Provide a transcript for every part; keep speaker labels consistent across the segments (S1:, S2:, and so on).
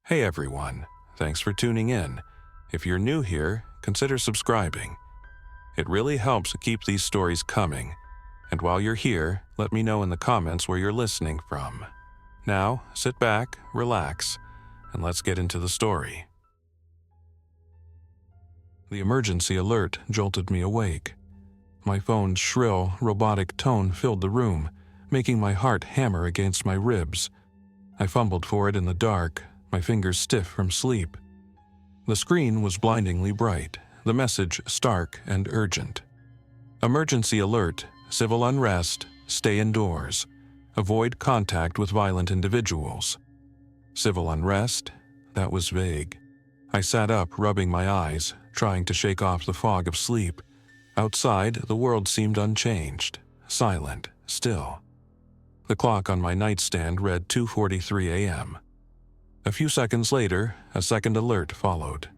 S1: Hey everyone, thanks for tuning in. If you're new here, consider subscribing. It really helps keep these stories coming. And while you're here, let me know in the comments where you're listening from. Now, sit back, relax, and let's get into the story. The emergency alert jolted me awake. My phone's shrill, robotic tone filled the room, making my heart hammer against my ribs. I fumbled for it in the dark, my fingers stiff from sleep. The screen was blindingly bright, the message stark and urgent. Emergency alert, civil unrest, stay indoors. Avoid contact with violent individuals. Civil unrest? That was vague. I sat up, rubbing my eyes, trying to shake off the fog of sleep. Outside, the world seemed unchanged, silent, still. The clock on my nightstand read 2:43 a.m. A few seconds later, a second alert followed.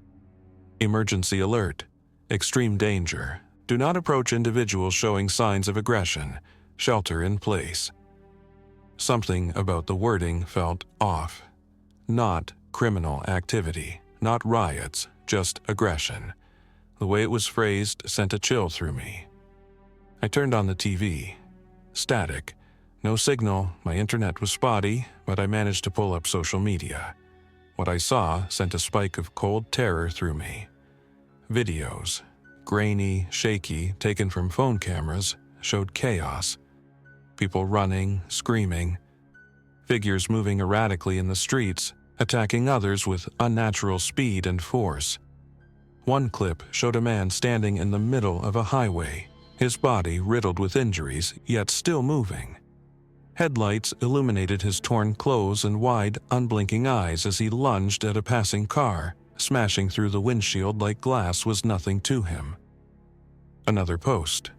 S1: Emergency alert. Extreme danger. Do not approach individuals showing signs of aggression. Shelter in place. Something about the wording felt off. Not criminal activity, not riots, just aggression. The way it was phrased sent a chill through me. I turned on the TV. Static. No signal, my internet was spotty, but I managed to pull up social media. What I saw sent a spike of cold terror through me. Videos, grainy, shaky, taken from phone cameras, showed chaos. People running, screaming. Figures moving erratically in the streets, attacking others with unnatural speed and force. One clip showed a man standing in the middle of a highway, his body riddled with injuries, yet still moving. Headlights illuminated his torn clothes and wide, unblinking eyes as he lunged at a passing car, smashing through the windshield like glass was nothing to him. Another post.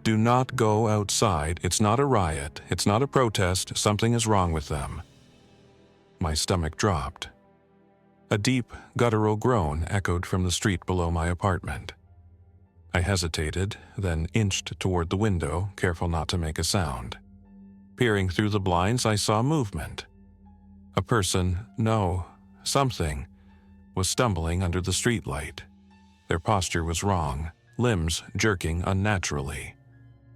S1: Do not go outside. It's not a riot. It's not a protest. Something is wrong with them. My stomach dropped. A deep, guttural groan echoed from the street below my apartment. I hesitated, then inched toward the window, careful not to make a sound. Peering through the blinds, I saw movement. A person, no, something, was stumbling under the streetlight. Their posture was wrong, limbs jerking unnaturally.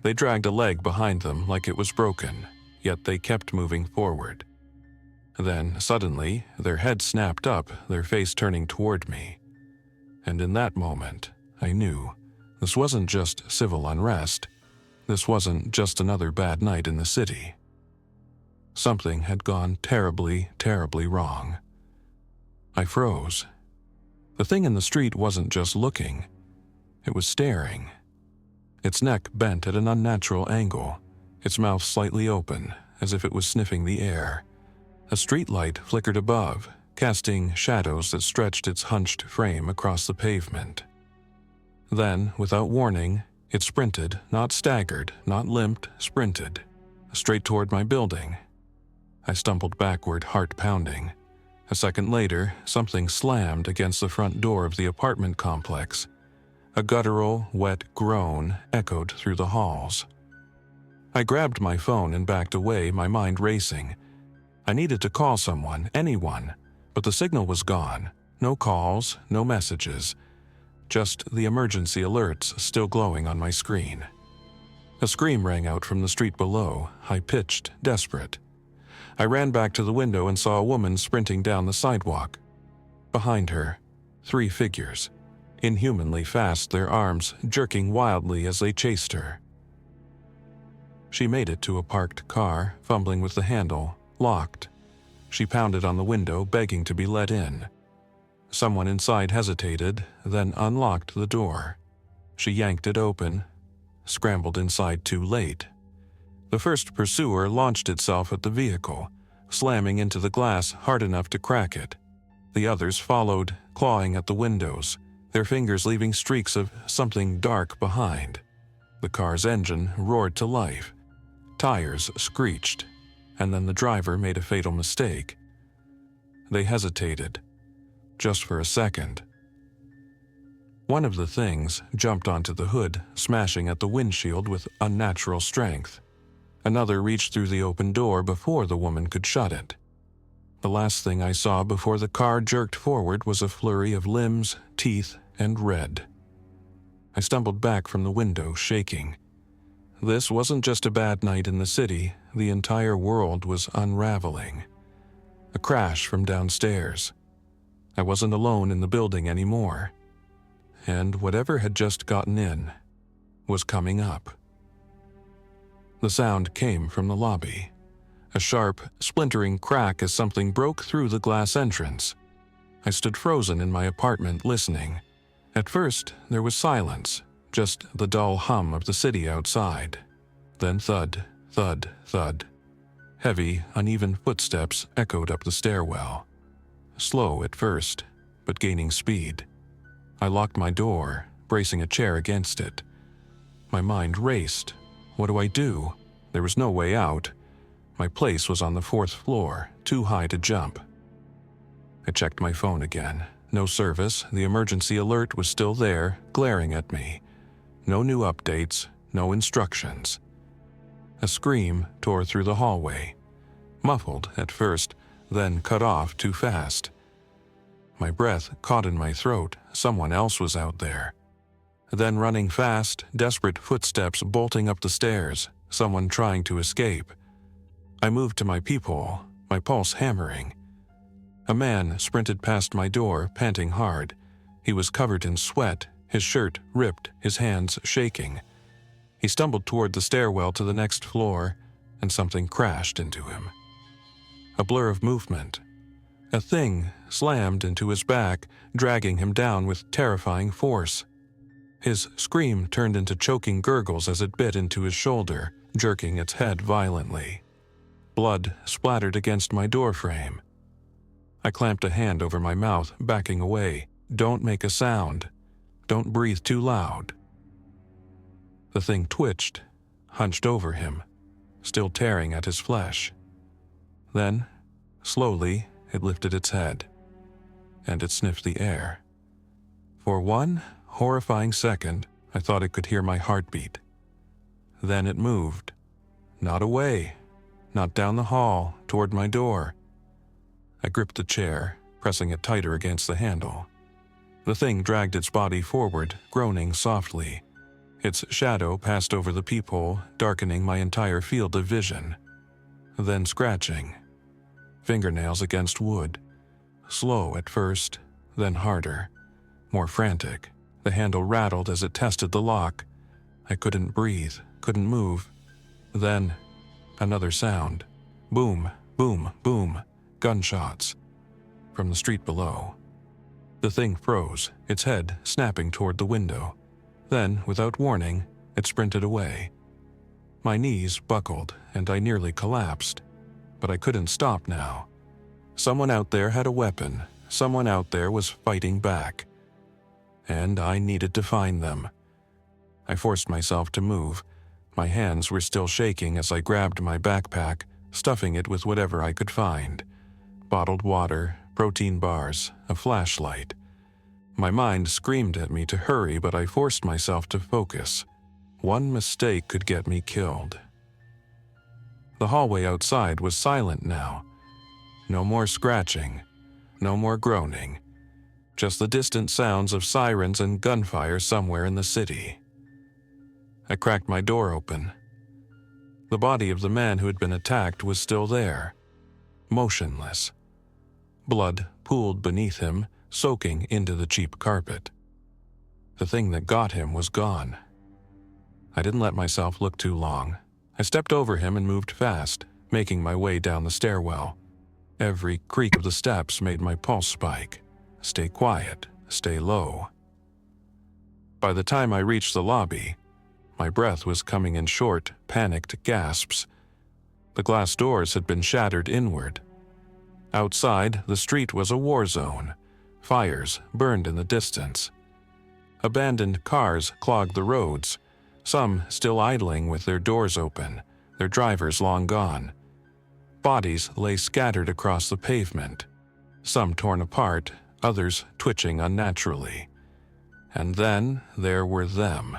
S1: They dragged a leg behind them like it was broken, yet they kept moving forward. Then, suddenly, their head snapped up, their face turning toward me. And in that moment, I knew this wasn't just civil unrest. This wasn't just another bad night in the city. Something had gone terribly, terribly wrong. I froze. The thing in the street wasn't just looking. It was staring. Its neck bent at an unnatural angle, its mouth slightly open, as if it was sniffing the air. A streetlight flickered above, casting shadows that stretched its hunched frame across the pavement. Then, without warning, it sprinted, not staggered, not limped, sprinted, straight toward my building. I stumbled backward, heart pounding. A second later, something slammed against the front door of the apartment complex. A guttural, wet groan echoed through the halls. I grabbed my phone and backed away, my mind racing. I needed to call someone, anyone, but the signal was gone. No calls, no messages. Just the emergency alerts still glowing on my screen. A scream rang out from the street below, high-pitched, desperate. I ran back to the window and saw a woman sprinting down the sidewalk. Behind her, 3 figures, inhumanly fast, their arms jerking wildly as they chased her. She made it to a parked car, fumbling with the handle, locked. She pounded on the window, begging to be let in. Someone inside hesitated, then unlocked the door. She yanked it open, scrambled inside too late. The first pursuer launched itself at the vehicle, slamming into the glass hard enough to crack it. The others followed, clawing at the windows, their fingers leaving streaks of something dark behind. The car's engine roared to life. Tires screeched, and then the driver made a fatal mistake. They hesitated. Just for a second. One of the things jumped onto the hood, smashing at the windshield with unnatural strength. Another reached through the open door before the woman could shut it. The last thing I saw before the car jerked forward was a flurry of limbs, teeth, and red. I stumbled back from the window, shaking. This wasn't just a bad night in the city, the entire world was unraveling. A crash from downstairs. I wasn't alone in the building anymore. And whatever had just gotten in was coming up. The sound came from the lobby. A sharp, splintering crack as something broke through the glass entrance. I stood frozen in my apartment listening. At first, there was silence, just the dull hum of the city outside. Then thud, thud, thud. Heavy, uneven footsteps echoed up the stairwell. Slow at first, but gaining speed. I locked my door, bracing a chair against it. My mind raced. What do I do? There was no way out. My place was on the 4th floor, too high to jump. I checked my phone again. No service, the emergency alert was still there, glaring at me. No new updates, no instructions. A scream tore through the hallway. Muffled at first, then cut off too fast. My breath caught in my throat, someone else was out there. Then running fast, desperate footsteps bolting up the stairs, someone trying to escape. I moved to my peephole, my pulse hammering. A man sprinted past my door, panting hard. He was covered in sweat, his shirt ripped, his hands shaking. He stumbled toward the stairwell to the next floor, and something crashed into him. A blur of movement. A thing slammed into his back, dragging him down with terrifying force. His scream turned into choking gurgles as it bit into his shoulder, jerking its head violently. Blood splattered against my doorframe. I clamped a hand over my mouth, backing away. Don't make a sound. Don't breathe too loud. The thing twitched, hunched over him, still tearing at his flesh. Then, slowly, it lifted its head, and it sniffed the air. For one horrifying second, I thought it could hear my heartbeat. Then it moved. Not away, not down the hall, toward my door. I gripped the chair, pressing it tighter against the handle. The thing dragged its body forward, groaning softly. Its shadow passed over the peephole, darkening my entire field of vision. Then scratching. Fingernails against wood. Slow at first, then harder. More frantic. The handle rattled as it tested the lock. I couldn't breathe, couldn't move. Then, another sound. Boom, boom, boom. Gunshots. From the street below. The thing froze, its head snapping toward the window. Then, without warning, it sprinted away. My knees buckled, and I nearly collapsed. But I couldn't stop now. Someone out there had a weapon. Someone out there was fighting back. And I needed to find them. I forced myself to move. My hands were still shaking as I grabbed my backpack, stuffing it with whatever I could find. Bottled water, protein bars, a flashlight. My mind screamed at me to hurry, but I forced myself to focus. One mistake could get me killed. The hallway outside was silent now. No more scratching, no more groaning. Just the distant sounds of sirens and gunfire somewhere in the city. I cracked my door open. The body of the man who had been attacked was still there, motionless. Blood pooled beneath him, soaking into the cheap carpet. The thing that got him was gone. I didn't let myself look too long. I stepped over him and moved fast, making my way down the stairwell. Every creak of the steps made my pulse spike. Stay quiet, stay low. By the time I reached the lobby, my breath was coming in short, panicked gasps. The glass doors had been shattered inward. Outside, the street was a war zone. Fires burned in the distance. Abandoned cars clogged the roads, some still idling with their doors open, their drivers long gone. Bodies lay scattered across the pavement, some torn apart, others twitching unnaturally. And then there were them.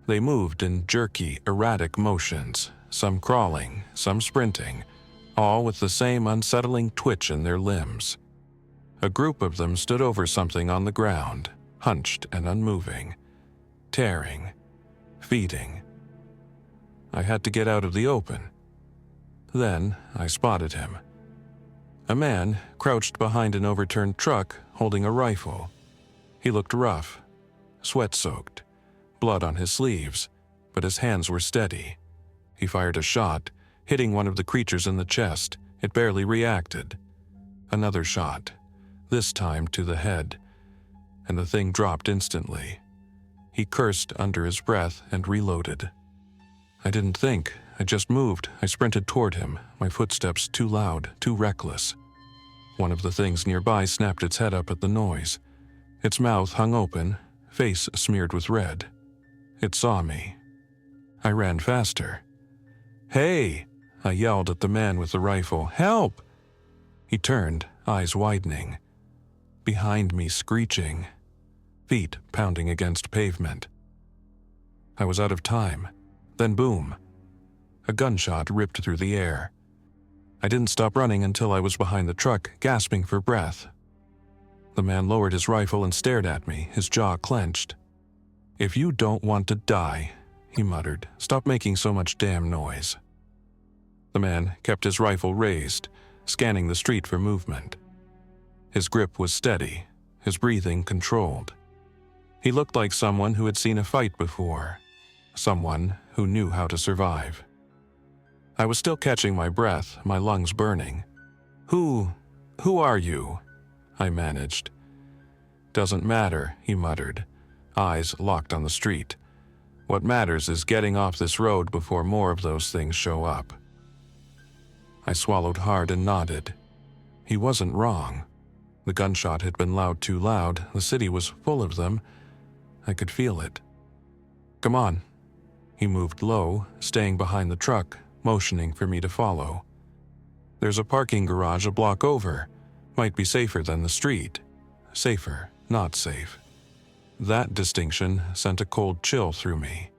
S1: They moved in jerky, erratic motions, some crawling, some sprinting, all with the same unsettling twitch in their limbs. A group of them stood over something on the ground, hunched and unmoving, tearing, feeding. I had to get out of the open. Then I spotted him. A man crouched behind an overturned truck holding a rifle. He looked rough, sweat-soaked, blood on his sleeves, but his hands were steady. He fired a shot, hitting one of the creatures in the chest. It barely reacted. Another shot, this time to the head, and the thing dropped instantly. He cursed under his breath and reloaded. I didn't think, I just moved. I sprinted toward him, my footsteps too loud, too reckless. One of the things nearby snapped its head up at the noise. Its mouth hung open, face smeared with red. It saw me. I ran faster. "Hey!" I yelled at the man with the rifle. "Help!" He turned, eyes widening. Behind me, screeching. Feet pounding against pavement. I was out of time. Then boom. A gunshot ripped through the air. I didn't stop running until I was behind the truck, gasping for breath. The man lowered his rifle and stared at me, his jaw clenched. "If you don't want to die," he muttered, "stop making so much damn noise." The man kept his rifle raised, scanning the street for movement. His grip was steady, his breathing controlled. He looked like someone who had seen a fight before, someone who knew how to survive. I was still catching my breath, my lungs burning. Who are you?" I managed. "Doesn't matter," he muttered, eyes locked on the street. "What matters is getting off this road before more of those things show up." I swallowed hard and nodded. He wasn't wrong. The gunshot had been too loud, the city was full of them. I could feel it. "Come on." He moved low, staying behind the truck, motioning for me to follow. "There's a parking garage a block over. Might be safer than the street. Safer, not safe." That distinction sent a cold chill through me.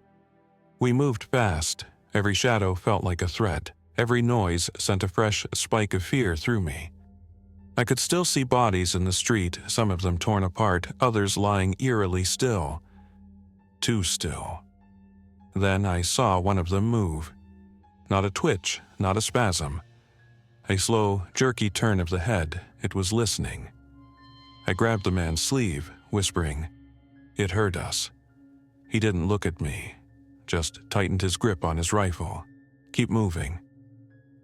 S1: We moved fast. Every shadow felt like a threat. Every noise sent a fresh spike of fear through me. I could still see bodies in the street, some of them torn apart, others lying eerily still. Too still. Then I saw one of them move. Not a twitch, not a spasm. A slow, jerky turn of the head. It was listening. I grabbed the man's sleeve, whispering, "It hurt us." He didn't look at me, just tightened his grip on his rifle. "Keep moving."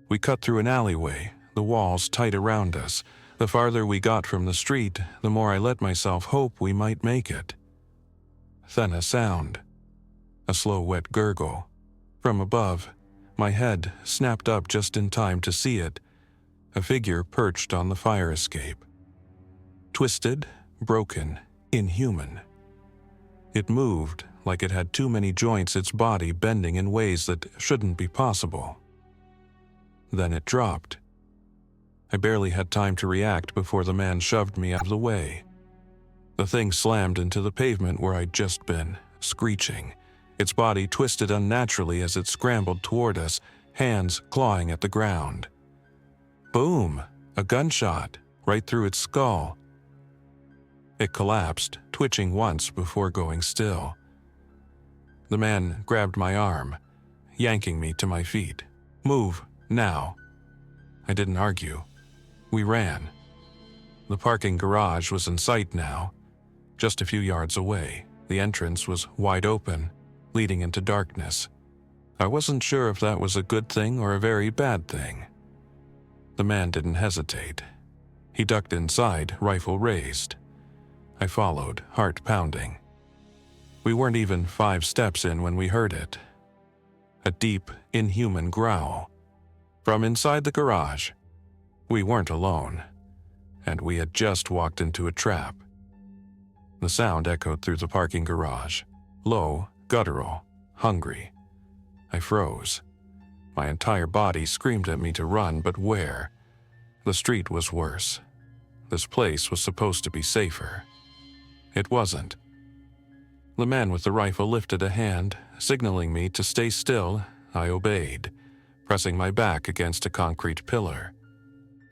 S1: We cut through an alleyway, the walls tight around us. The farther we got from the street, the more I let myself hope we might make it. Then a sound. A slow, wet gurgle. From above, my head snapped up just in time to see it. A figure perched on the fire escape. Twisted, broken, inhuman. It moved like it had too many joints, its body bending in ways that shouldn't be possible. Then it dropped. I barely had time to react before the man shoved me out of the way. The thing slammed into the pavement where I'd just been, screeching. Its body twisted unnaturally as it scrambled toward us, hands clawing at the ground. Boom! A gunshot, right through its skull. It collapsed, twitching once before going still. The man grabbed my arm, yanking me to my feet. "Move, now." I didn't argue. We ran. The parking garage was in sight now, just a few yards away. The entrance was wide open, leading into darkness. I wasn't sure if that was a good thing or a very bad thing. The man didn't hesitate. He ducked inside, rifle raised. I followed, heart pounding. We weren't even 5 steps in when we heard it. A deep, inhuman growl. From inside the garage. We weren't alone, and we had just walked into a trap. The sound echoed through the parking garage. Low, guttural, hungry. I froze. My entire body screamed at me to run, but where? The street was worse. This place was supposed to be safer. It wasn't. The man with the rifle lifted a hand, signaling me to stay still. I obeyed, pressing my back against a concrete pillar.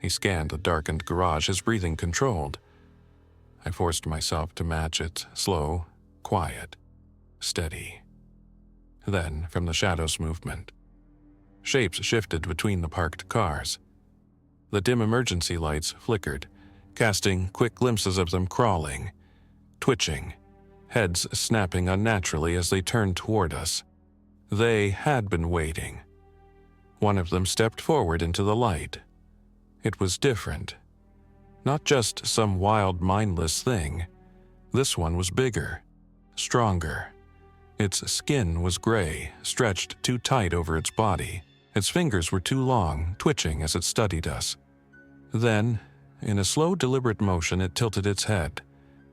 S1: He scanned the darkened garage, his breathing controlled. I forced myself to match it, slow, quiet, steady. Then, from the shadows movement, shapes shifted between the parked cars. The dim emergency lights flickered, casting quick glimpses of them crawling, twitching, heads snapping unnaturally as they turned toward us. They had been waiting. One of them stepped forward into the light. It was different. Not just some wild, mindless thing. This one was bigger, stronger. Its skin was gray, stretched too tight over its body. Its fingers were too long, twitching as it studied us. Then, in a slow, deliberate motion, it tilted its head,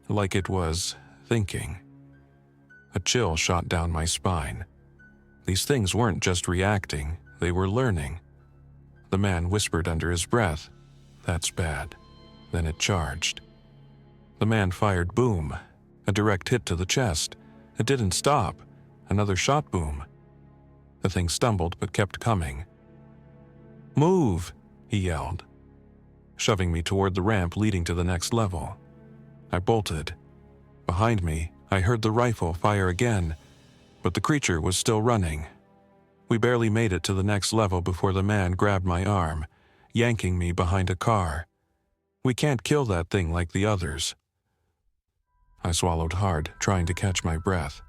S1: like it was thinking. A chill shot down my spine. These things weren't just reacting, they were learning. The man whispered under his breath, "That's bad." Then it charged. The man fired boom, a direct hit to the chest. It didn't stop. Another shot boom. The thing stumbled but kept coming. "Move!" he yelled, shoving me toward the ramp leading to the next level. I bolted. Behind me, I heard the rifle fire again, but the creature was still running. We barely made it to the next level before the man grabbed my arm, yanking me behind a car. "We can't kill that thing like the others." I swallowed hard, trying to catch my breath.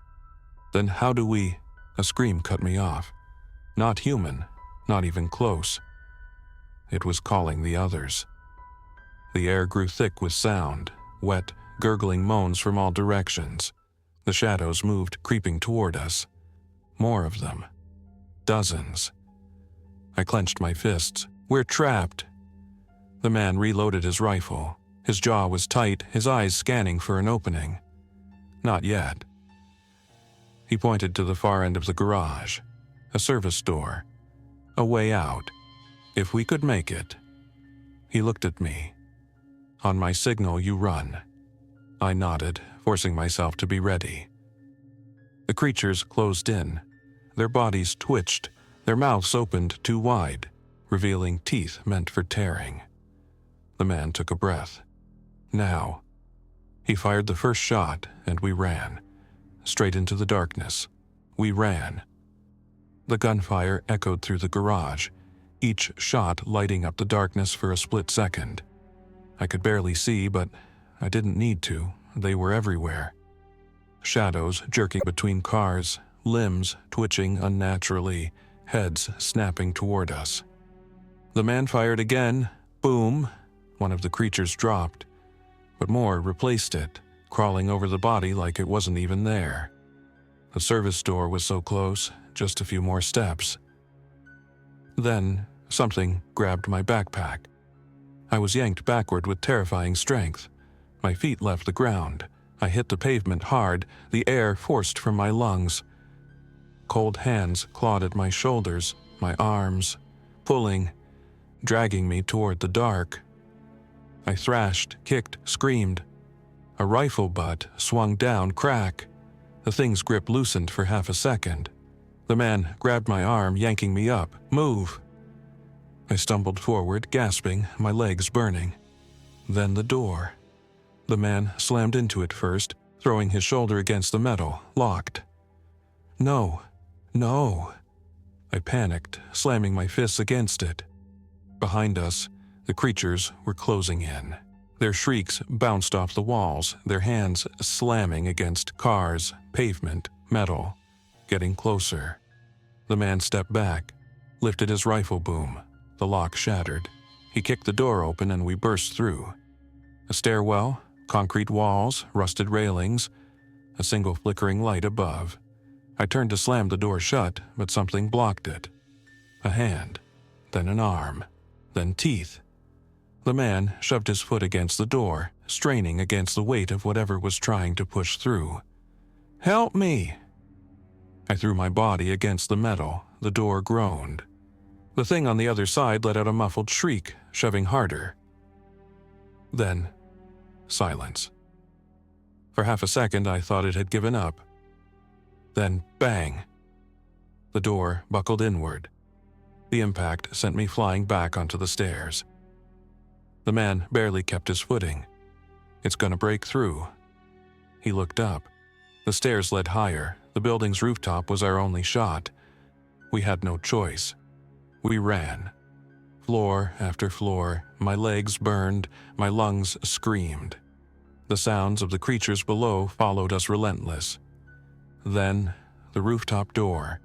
S1: "Then how do we—" A scream cut me off. Not human, not even close. It was calling the others. The air grew thick with sound, wet, gurgling moans from all directions. The shadows moved, creeping toward us. More of them. Dozens. I clenched my fists. "We're trapped." The man reloaded his rifle. His jaw was tight, his eyes scanning for an opening. Not yet. He pointed to the far end of the garage. A service door. A way out. If we could make it. He looked at me. "On my signal, you run." I nodded, forcing myself to be ready. The creatures closed in. Their bodies twitched, their mouths opened too wide, revealing teeth meant for tearing. The man took a breath. Now. He fired the first shot, and we ran. Straight into the darkness. We ran. The gunfire echoed through the garage, each shot lighting up the darkness for a split second. I could barely see, but I didn't need to. They were everywhere. Shadows jerking between cars, limbs twitching unnaturally, heads snapping toward us. The man fired again. Boom. One of the creatures dropped, but more replaced it, crawling over the body like it wasn't even there. The service door was so close, just a few more steps. Then, something grabbed my backpack. I was yanked backward with terrifying strength. My feet left the ground. I hit the pavement hard, the air forced from my lungs. Cold hands clawed at my shoulders, my arms, pulling, dragging me toward the dark. I thrashed, kicked, screamed. A rifle butt swung down, crack. The thing's grip loosened for half a second. The man grabbed my arm, yanking me up. "Move!" I stumbled forward, gasping, my legs burning. Then the door. The man slammed into it first, throwing his shoulder against the metal, locked. "No, no!" I panicked, slamming my fists against it. Behind us, the creatures were closing in. Their shrieks bounced off the walls, their hands slamming against cars, pavement, metal, getting closer. The man stepped back, lifted his rifle boom. The lock shattered. He kicked the door open and we burst through. A stairwell, concrete walls, rusted railings, a single flickering light above. I turned to slam the door shut, but something blocked it. A hand, then an arm, then teeth. The man shoved his foot against the door, straining against the weight of whatever was trying to push through. "Help me!" I threw my body against the metal. The door groaned. The thing on the other side let out a muffled shriek, shoving harder. Then, silence. For half a second, I thought it had given up. Then, bang! The door buckled inward. The impact sent me flying back onto the stairs. The man barely kept his footing. "It's gonna break through." He looked up. The stairs led higher. The building's rooftop was our only shot. We had no choice. We ran. Floor after floor, my legs burned, my lungs screamed. The sounds of the creatures below followed us relentless. Then, the rooftop door.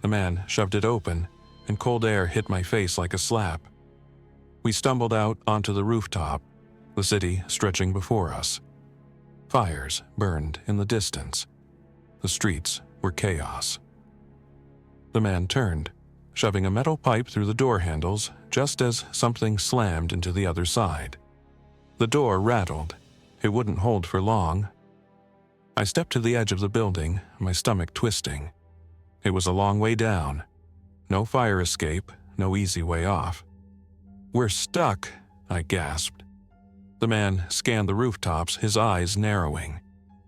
S1: The man shoved it open, and cold air hit my face like a slap. We stumbled out onto the rooftop, the city stretching before us. Fires burned in the distance. The streets were chaos. The man turned, shoving a metal pipe through the door handles just as something slammed into the other side. The door rattled. It wouldn't hold for long. I stepped to the edge of the building, my stomach twisting. It was a long way down. No fire escape, no easy way off. "We're stuck," I gasped. The man scanned the rooftops, his eyes narrowing.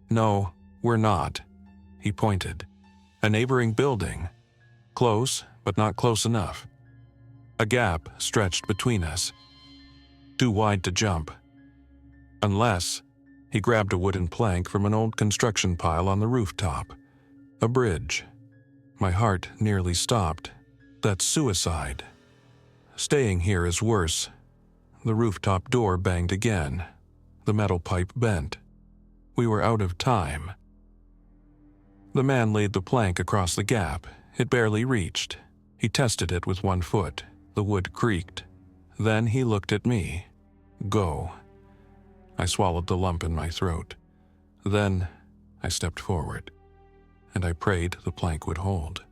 S1: "No, we're not." He pointed. "A neighboring building. Close, but not close enough." A gap stretched between us. Too wide to jump. Unless, he grabbed a wooden plank from an old construction pile on the rooftop. A bridge. My heart nearly stopped. That's suicide. Staying here is worse. The rooftop door banged again. The metal pipe bent. We were out of time. The man laid the plank across the gap. It barely reached. He tested it with one foot. The wood creaked. Then he looked at me. "Go." I swallowed the lump in my throat. Then I stepped forward, and I prayed the plank would hold.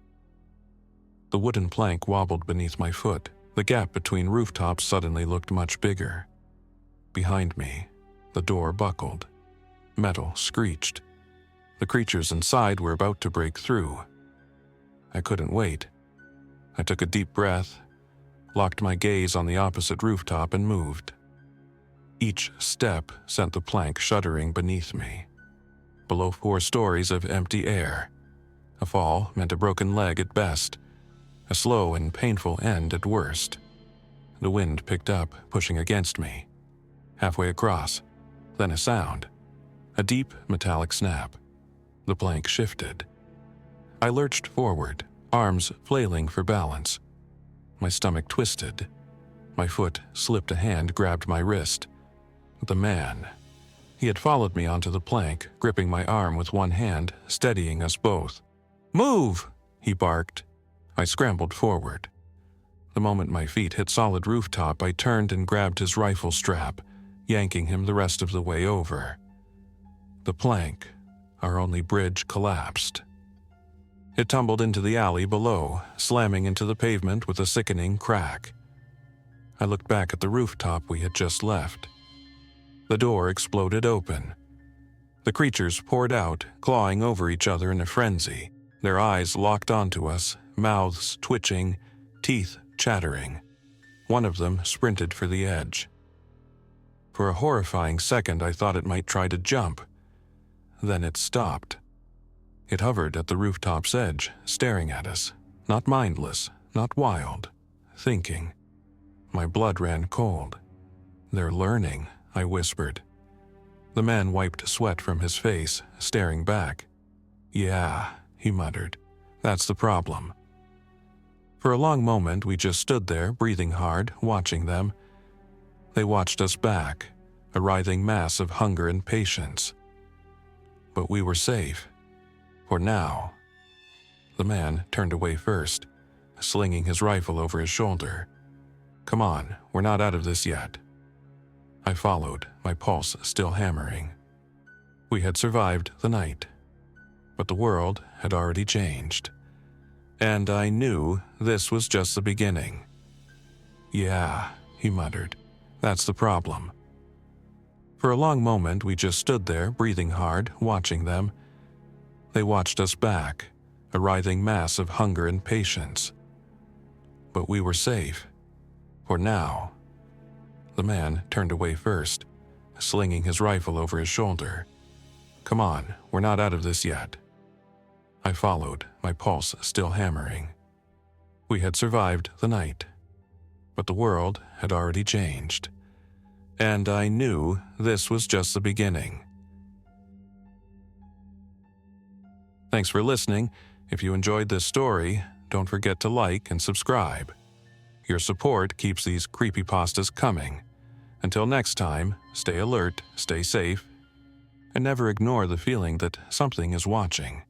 S1: The wooden plank wobbled beneath my foot. The gap between rooftops suddenly looked much bigger. Behind me, the door buckled. Metal screeched. The creatures inside were about to break through. I couldn't wait. I took a deep breath, locked my gaze on the opposite rooftop, and moved. Each step sent the plank shuddering beneath me. Below 4 stories of empty air. A fall meant a broken leg at best, a slow and painful end at worst. The wind picked up, pushing against me. Halfway across, then a sound. A deep, metallic snap. The plank shifted. I lurched forward, arms flailing for balance. My stomach twisted. My foot slipped, a hand grabbed my wrist. The man. He had followed me onto the plank, gripping my arm with one hand, steadying us both. "Move!" he barked. I scrambled forward. The moment my feet hit solid rooftop, I turned and grabbed his rifle strap, yanking him the rest of the way over. The plank, our only bridge, collapsed. It tumbled into the alley below, slamming into the pavement with a sickening crack. I looked back at the rooftop we had just left. The door exploded open. The creatures poured out, clawing over each other in a frenzy, their eyes locked onto us, mouths twitching, teeth chattering. One of them sprinted for the edge. For a horrifying second, I thought it might try to jump. Then it stopped. It hovered at the rooftop's edge, staring at us, not mindless, not wild, thinking. My blood ran cold. "They're learning," I whispered. The man wiped sweat from his face, staring back. "Yeah," he muttered. "That's the problem." For a long moment, we just stood there, breathing hard, watching them. They watched us back, a writhing mass of hunger and patience. But we were safe. For now. The man turned away first, slinging his rifle over his shoulder. "Come on, we're not out of this yet." I followed, my pulse still hammering. We had survived the night, but the world had already changed. And I knew this was just the beginning. "Yeah," he muttered, "that's the problem." For a long moment, we just stood there, breathing hard, watching them. They watched us back, a writhing mass of hunger and patience. But we were safe. For now. The man turned away first, slinging his rifle over his shoulder. "Come on, we're not out of this yet." I followed, my pulse still hammering. We had survived the night, but the world had already changed. And I knew this was just the beginning. Thanks for listening. If you enjoyed this story, don't forget to like and subscribe. Your support keeps these creepypastas coming. Until next time, stay alert, stay safe, and never ignore the feeling that something is watching.